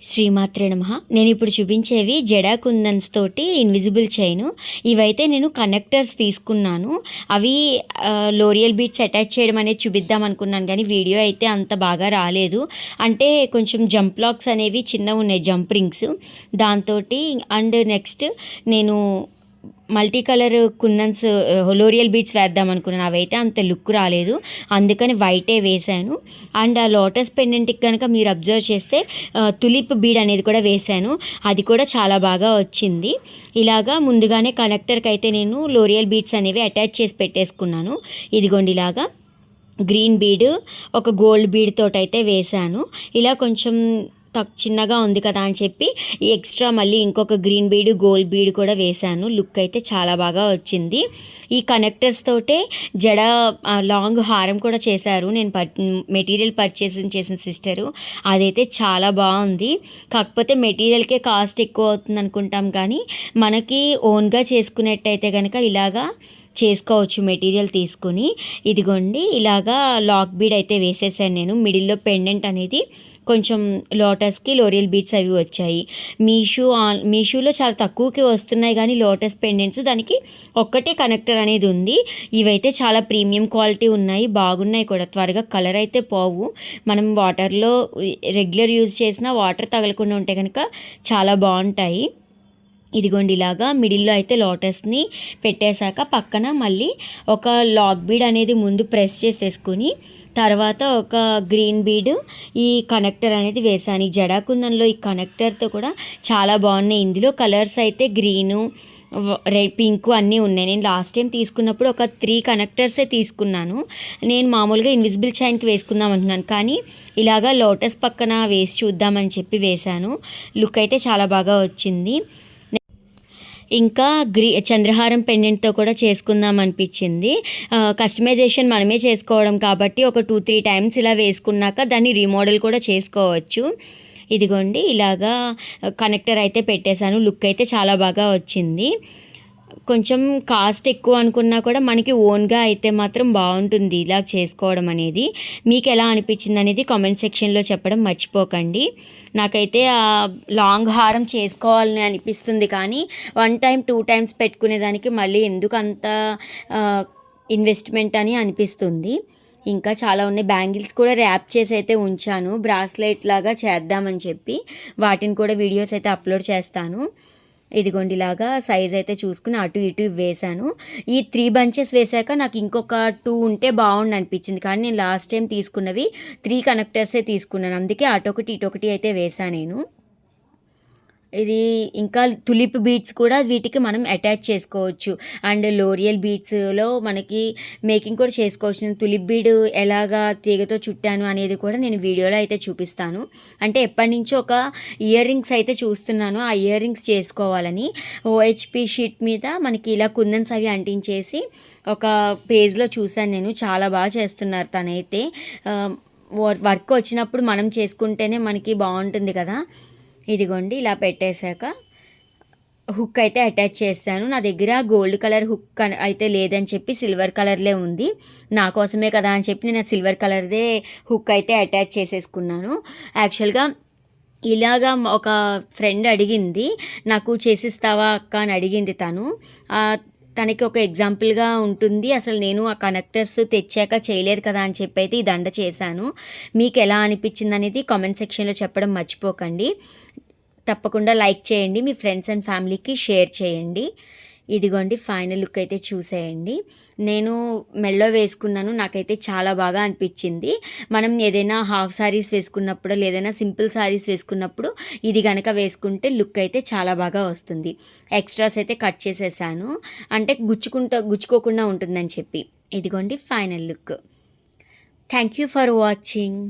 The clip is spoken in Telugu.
శ్రీమాత్రే నమః. నేను ఇప్పుడు చూపించేవి జడా కుందన్స్ తోటి ఇన్విజిబుల్ చైను. ఇవైతే నేను కనెక్టర్స్ తీసుకున్నాను. అవి లోరియల్ బీడ్స్ అటాచ్ చేయడం అనేది చూపిద్దాం అనుకున్నాను, కానీ వీడియో అయితే అంత బాగా రాలేదు. అంటే కొంచెం జంప్ లాక్స్ అనేవి చిన్నగా ఉన్నాయి, జంప్ రింగ్స్ దాంతో. అండ్ నెక్స్ట్ నేను మల్టీ కలర్ కుందన్స్ లోరియల్ బీడ్స్ వేద్దాం అనుకున్నాను. అవైతే అంత లుక్ రాలేదు, అందుకని వైటే వేశాను. అండ్ ఆ లోటస్ పెండెంట్కి కనుక మీరు అబ్జర్వ్ చేస్తే తులిప్ బీడ్ అనేది కూడా వేశాను, అది కూడా చాలా బాగా వచ్చింది. ఇలాగా ముందుగానే కనెక్టర్కి అయితే నేను లోరియల్ బీడ్స్ అనేవి అటాచ్ చేసి పెట్టేసుకున్నాను. ఇదిగోండి ఇలాగా గ్రీన్ బీడ్ ఒక గోల్డ్ బీడ్ తోటి అయితే వేశాను. ఇలా కొంచెం చిన్నగా ఉంది కదా అని చెప్పి ఎక్స్ట్రా మళ్ళీ ఇంకొక గ్రీన్ బీడ్ గోల్డ్ బీడ్ కూడా వేశాను. లుక్ అయితే చాలా బాగా వచ్చింది. ఈ కనెక్టర్స్ తోటే జడ లాంగ్ హారం కూడా చేశారు. నేను మెటీరియల్ పర్చేస్ చేసిన సిస్టరు, అదైతే చాలా బాగుంది. కాకపోతే మెటీరియల్కే కాస్ట్ ఎక్కువ అవుతుంది అనుకుంటాం, కానీ మనకి ఓన్గా చేసుకునేట్టయితే కనుక ఇలాగా చేసుకోవచ్చు మెటీరియల్ తీసుకుని. ఇదిగోండి ఇలాగా లాక్ బీడ్ అయితే వేసేసాను నేను. మిడిల్లో పెండెంట్ అనేది కొంచెం లోటస్కి లోరియల్ బీడ్స్ అవి వచ్చాయి. మీషోలో చాలా తక్కువకి వస్తున్నాయి, కానీ లోటస్ పెండెంట్స్ దానికి ఒక్కటే కనెక్టర్ అనేది ఉంది. ఇవైతే చాలా ప్రీమియం క్వాలిటీ ఉన్నాయి, బాగున్నాయి కూడా. త్వరగా కలర్ అయితే పోవు. మనం వాటర్లో రెగ్యులర్ యూజ్ చేసినా వాటర్ తగలకుండా ఉంటే కనుక చాలా బాగుంటాయి. ఇదిగోండి ఇలాగా మిడిల్లో అయితే లోటస్ని పెట్టేశాక పక్కన మళ్ళీ ఒక లాక్ బీడ్ అనేది ముందు ప్రెస్ చేసేసుకుని తర్వాత ఒక గ్రీన్ బీడ్ ఈ కనెక్టర్ అనేది వేసాను. ఈ జడాకుందంలో ఈ కనెక్టర్తో కూడా చాలా బాగున్నాయి. ఇందులో కలర్స్ అయితే గ్రీను, రెడ్, పింక్ అన్నీ ఉన్నాయి. నేను లాస్ట్ టైం తీసుకున్నప్పుడు ఒక 3 కనెక్టర్సే తీసుకున్నాను. నేను మామూలుగా ఇన్విజిబుల్ చైన్కి వేసుకుందాం అంటున్నాను, కానీ ఇలాగా లోటస్ పక్కన వేసి చూద్దామని చెప్పి వేశాను. లుక్ అయితే చాలా బాగా వచ్చింది. ఇంకా చంద్రహారం పెండెంట్తో కూడా చేసుకుందాం అనిపించింది. కస్టమైజేషన్ మనమే చేసుకోవడం కాబట్టి ఒక 2-3 టైమ్స్ ఇలా వేసుకున్నాక దాన్ని రీమోడల్ కూడా చేసుకోవచ్చు. ఇదిగోండి ఇలాగా కనెక్టర్ అయితే పెట్టేశాను. లుక్ అయితే చాలా బాగా వచ్చింది. కొంచెం కాస్ట్ ఎక్కువ అనుకున్నా కూడా మనకి ఓన్గా అయితే మాత్రం బాగుంటుంది ఇలా చేసుకోవడం అనేది. మీకు ఎలా అనిపించింది అనేది కామెంట్ సెక్షన్లో చెప్పడం మర్చిపోకండి. నాకైతే ఆ లాంగ్ హారం చేసుకోవాలని అనిపిస్తుంది, కానీ 1 టైం 2 టైమ్స్ పెట్టుకునేదానికి మళ్ళీ ఎందుకు అంత ఇన్వెస్ట్మెంట్ అని అనిపిస్తుంది. ఇంకా చాలా ఉన్నాయి. బ్యాంగిల్స్ కూడా ర్యాప్ చేసి అయితే ఉంచాను, బ్రాస్లెట్ లాగా చేద్దామని చెప్పి. వాటిని కూడా వీడియోస్ అయితే అప్లోడ్ చేస్తాను. ఇదిగోండి ఇలాగా సైజ్ అయితే చూసుకుని అటు ఇటు వేసాను. ఈ 3 బంచెస్ వేసాక నాకు ఇంకొక 2 ఉంటే బాగుండు అనిపించింది, కానీ నేను లాస్ట్ టైం తీసుకున్నవి 3 కనెక్టర్సే తీసుకున్నాను, అందుకే అటొకటి ఇటొకటి అయితే వేసాను నేను. ఇది ఇంకా తులిప్ బీడ్స్ కూడా వీటికి మనం అటాచ్ చేసుకోవచ్చు. అండ్ లోరియల్ బీడ్స్లో మనకి మేకింగ్ కూడా చేసుకోవచ్చు. నేను తులిప్ బీడ్ ఎలాగా తీగతో చుట్టాను అనేది కూడా నేను వీడియోలో అయితే చూపిస్తాను. అంటే ఎప్పటి నుంచో ఒక ఇయర్ రింగ్స్ అయితే చూస్తున్నాను, ఆ ఇయర్ రింగ్స్ చేసుకోవాలని. OHP షీట్ మీద మనకి ఇలా కుందన్స్ అవి అంటించేసి ఒక పేజ్లో చూశాను నేను. చాలా బాగా చేస్తున్నారు తనైతే. వర్క్ వచ్చినప్పుడు మనం చేసుకుంటేనే మనకి బాగుంటుంది కదా. ఇదిగోండి ఇలా పెట్టేశాక హుక్ అయితే అటాచ్ చేస్తాను. నా దగ్గర గోల్డ్ కలర్ హుక్ అయితే లేదని చెప్పి సిల్వర్ కలర్లే ఉంది. నా కోసమే కదా అని చెప్పి నేను సిల్వర్ కలర్దే హుక్ అయితే అటాచ్ చేసేసుకున్నాను. యాక్చువల్గా ఇలాగా ఒక ఫ్రెండ్ అడిగింది, నాకు చేసిస్తావా అక్క అని అడిగింది తను. తనకి ఒక ఎగ్జాంపుల్గా ఉంటుంది. అసలు నేను ఆ కనెక్టర్స్ తెచ్చాక చేయలేదు కదా అని చెప్పి అయితే ఈ దండ చేశాను. మీకు ఎలా అనిపించింది అనేది కామెంట్ సెక్షన్లో చెప్పడం మర్చిపోకండి. తప్పకుండా లైక్ చేయండి, మీ ఫ్రెండ్స్ అండ్ ఫ్యామిలీకి షేర్ చేయండి. ఇదిగోండి ఫైనల్ లుక్ అయితే చూసేయండి. నేను మెల్లో వేసుకున్నాను, నాకైతే చాలా బాగా అనిపించింది. మనం ఏదైనా హాఫ్ సారీస్ వేసుకున్నప్పుడు లేదైనా సింపుల్ సారీస్ వేసుకున్నప్పుడు ఇది కనుక వేసుకుంటే లుక్ అయితే చాలా బాగా వస్తుంది. ఎక్స్ట్రాస్ అయితే కట్ చేసేసాను, అంటే గుచ్చుకోకుండా ఉంటుందని చెప్పి. ఇదిగోండి final look. Thank you for watching.